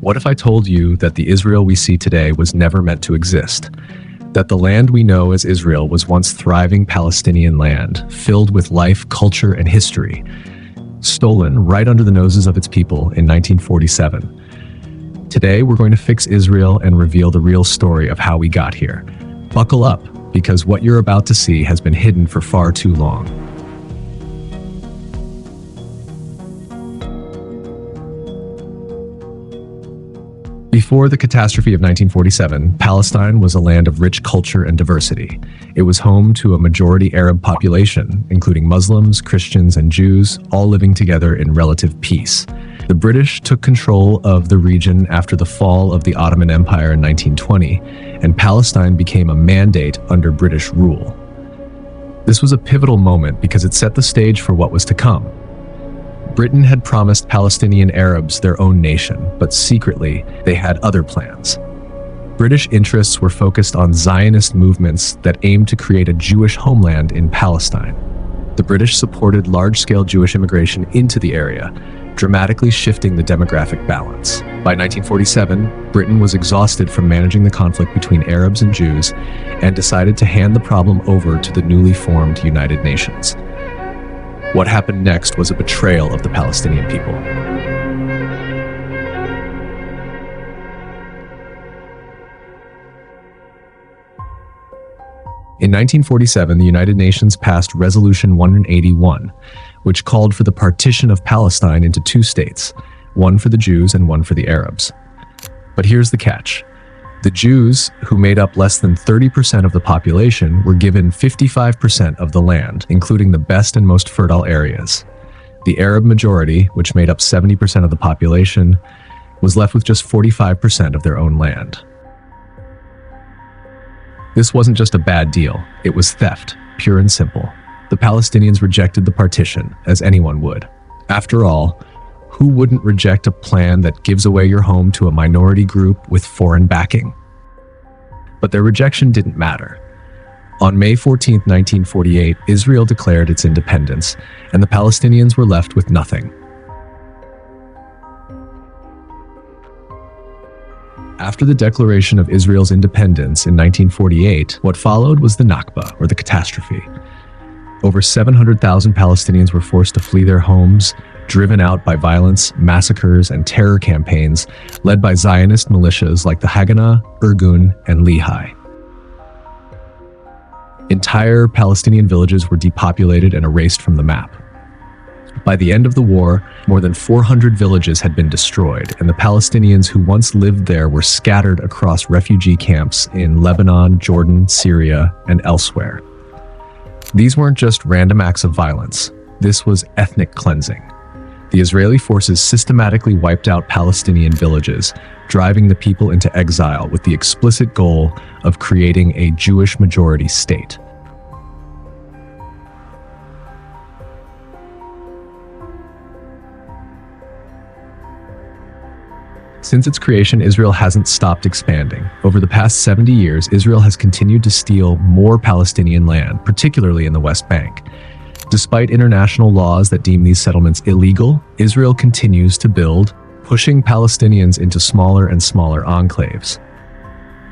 What if I told you that the Israel we see today was never meant to exist? That the land we know as Israel was once thriving Palestinian land, filled with life, culture, and history, stolen right under the noses of its people in 1947. Today, we're going to fix Israel and reveal the real story of how we got here. Buckle up, because what you're about to see has been hidden for far too long. Before the catastrophe of 1947, Palestine was a land of rich culture and diversity. It was home to a majority Arab population, including Muslims, Christians, and Jews, all living together in relative peace. The British took control of the region after the fall of the Ottoman Empire in 1920, and Palestine became a mandate under British rule. This was a pivotal moment because it set the stage for what was to come. Britain had promised Palestinian Arabs their own nation, but secretly, they had other plans. British interests were focused on Zionist movements that aimed to create a Jewish homeland in Palestine. The British supported large-scale Jewish immigration into the area, dramatically shifting the demographic balance. By 1947, Britain was exhausted from managing the conflict between Arabs and Jews and decided to hand the problem over to the newly formed United Nations. What happened next was a betrayal of the Palestinian people. In 1947, the United Nations passed Resolution 181, which called for the partition of Palestine into two states, one for the Jews and one for the Arabs. But here's the catch. The Jews, who made up less than 30% of the population, were given 55% of the land, including the best and most fertile areas. The Arab majority, which made up 70% of the population, was left with just 45% of their own land. This wasn't just a bad deal, it was theft, pure and simple. The Palestinians rejected the partition, as anyone would. After all, who wouldn't reject a plan that gives away your home to a minority group with foreign backing? But their rejection didn't matter. On May 14, 1948, Israel declared its independence, and the Palestinians were left with nothing. After the declaration of Israel's independence in 1948, what followed was the Nakba, or the catastrophe. Over 700,000 Palestinians were forced to flee their homes, driven out by violence, massacres, and terror campaigns led by Zionist militias like the Haganah, Irgun, and Lehi. Entire Palestinian villages were depopulated and erased from the map. By the end of the war, more than 400 villages had been destroyed, and the Palestinians who once lived there were scattered across refugee camps in Lebanon, Jordan, Syria, and elsewhere. These weren't just random acts of violence. This was ethnic cleansing. The Israeli forces systematically wiped out Palestinian villages, driving the people into exile with the explicit goal of creating a Jewish majority state. Since its creation, Israel hasn't stopped expanding. Over the past 70 years, Israel has continued to steal more Palestinian land, particularly in the West Bank. Despite international laws that deem these settlements illegal, Israel continues to build, pushing Palestinians into smaller and smaller enclaves.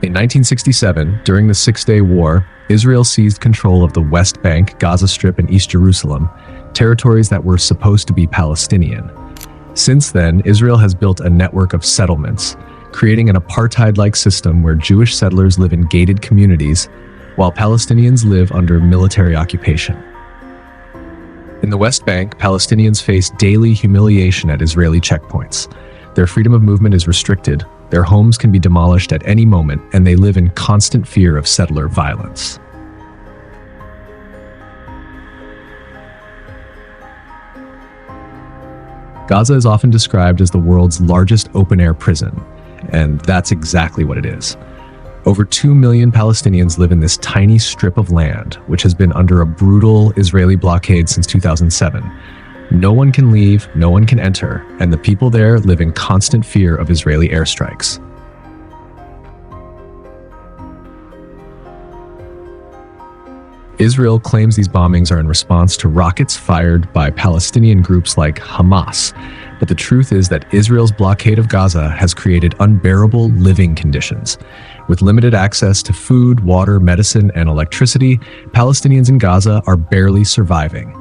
In 1967, during the Six-Day War, Israel seized control of the West Bank, Gaza Strip, and East Jerusalem, territories that were supposed to be Palestinian. Since then, Israel has built a network of settlements, creating an apartheid-like system where Jewish settlers live in gated communities, while Palestinians live under military occupation. In the West Bank, Palestinians face daily humiliation at Israeli checkpoints. Their freedom of movement is restricted, their homes can be demolished at any moment, and they live in constant fear of settler violence. Gaza is often described as the world's largest open-air prison, and that's exactly what it is. Over 2 million Palestinians live in this tiny strip of land, which has been under a brutal Israeli blockade since 2007. No one can leave, no one can enter, and the people there live in constant fear of Israeli airstrikes. Israel claims these bombings are in response to rockets fired by Palestinian groups like Hamas. But the truth is that Israel's blockade of Gaza has created unbearable living conditions. With limited access to food, water, medicine, and electricity, Palestinians in Gaza are barely surviving.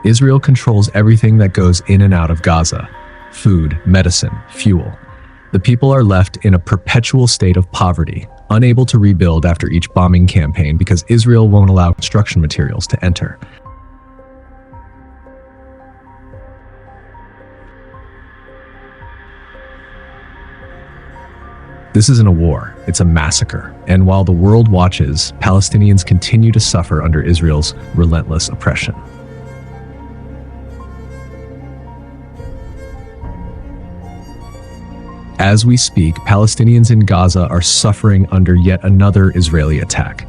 Israel controls everything that goes in and out of Gaza: food, medicine, fuel. The people are left in a perpetual state of poverty, unable to rebuild after each bombing campaign because Israel won't allow construction materials to enter. This isn't a war, it's a massacre. And while the world watches, Palestinians continue to suffer under Israel's relentless oppression. As we speak, Palestinians in Gaza are suffering under yet another Israeli attack.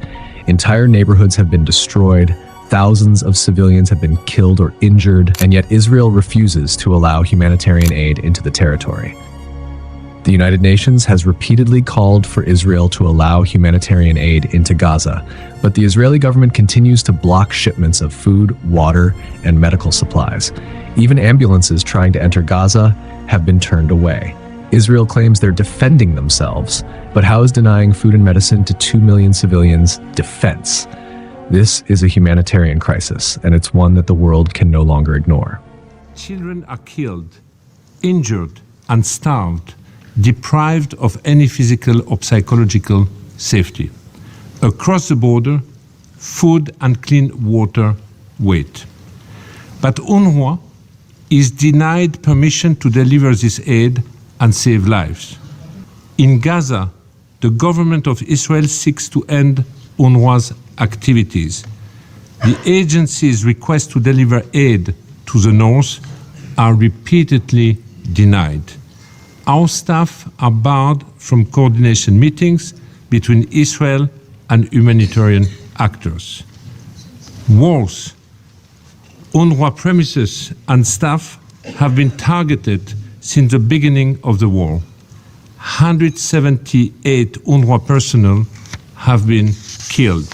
Entire neighborhoods have been destroyed, thousands of civilians have been killed or injured, and yet Israel refuses to allow humanitarian aid into the territory. The United Nations has repeatedly called for Israel to allow humanitarian aid into Gaza, but the Israeli government continues to block shipments of food, water, and medical supplies. Even ambulances trying to enter Gaza have been turned away. Israel claims they're defending themselves, but how is denying food and medicine to 2 million civilians defense? This is a humanitarian crisis, and it's one that the world can no longer ignore. Children are killed, injured, and starved, deprived of any physical or psychological safety. Across the border, food and clean water wait. But UNRWA is denied permission to deliver this aid and save lives. In Gaza, the government of Israel seeks to end UNRWA's activities. The agency's requests to deliver aid to the north are repeatedly denied. Our staff are barred from coordination meetings between Israel and humanitarian actors. Worse, UNRWA premises and staff have been targeted since the beginning of the war. 178 UNRWA personnel have been killed.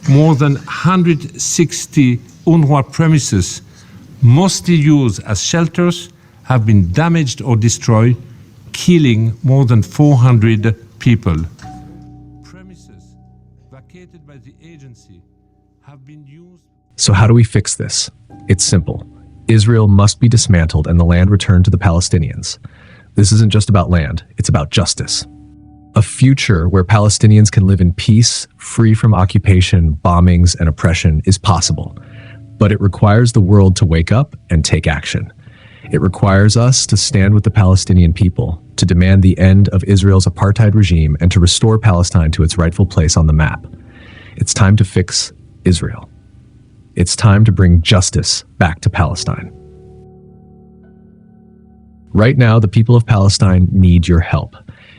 More than 160 UNRWA premises, mostly used as shelters, have been damaged or destroyed, killing more than 400 people. Premises vacated by the agency have been used. So how do we fix this? It's simple. Israel must be dismantled and the land returned to the Palestinians. This isn't just about land, it's about justice. A future where Palestinians can live in peace, free from occupation, bombings, and oppression is possible. But it requires the world to wake up and take action. It requires us to stand with the Palestinian people, to demand the end of Israel's apartheid regime, and to restore Palestine to its rightful place on the map. It's time to fix Israel. It's time to bring justice back to Palestine. Right now, the people of Palestine need your help.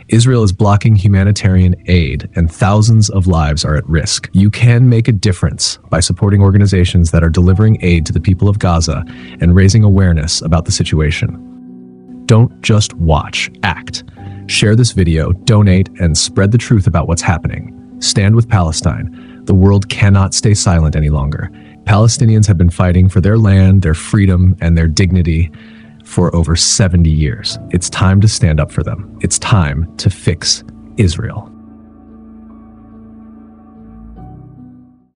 Israel is blocking humanitarian aid, and thousands of lives are at risk. You can make a difference by supporting organizations that are delivering aid to the people of Gaza and raising awareness about the situation. Don't just watch, act. Share this video, donate, and spread the truth about what's happening. Stand with Palestine. The world cannot stay silent any longer. Palestinians have been fighting for their land, their freedom, and their dignity for over 70 years. It's time to stand up for them. It's time to fix Israel.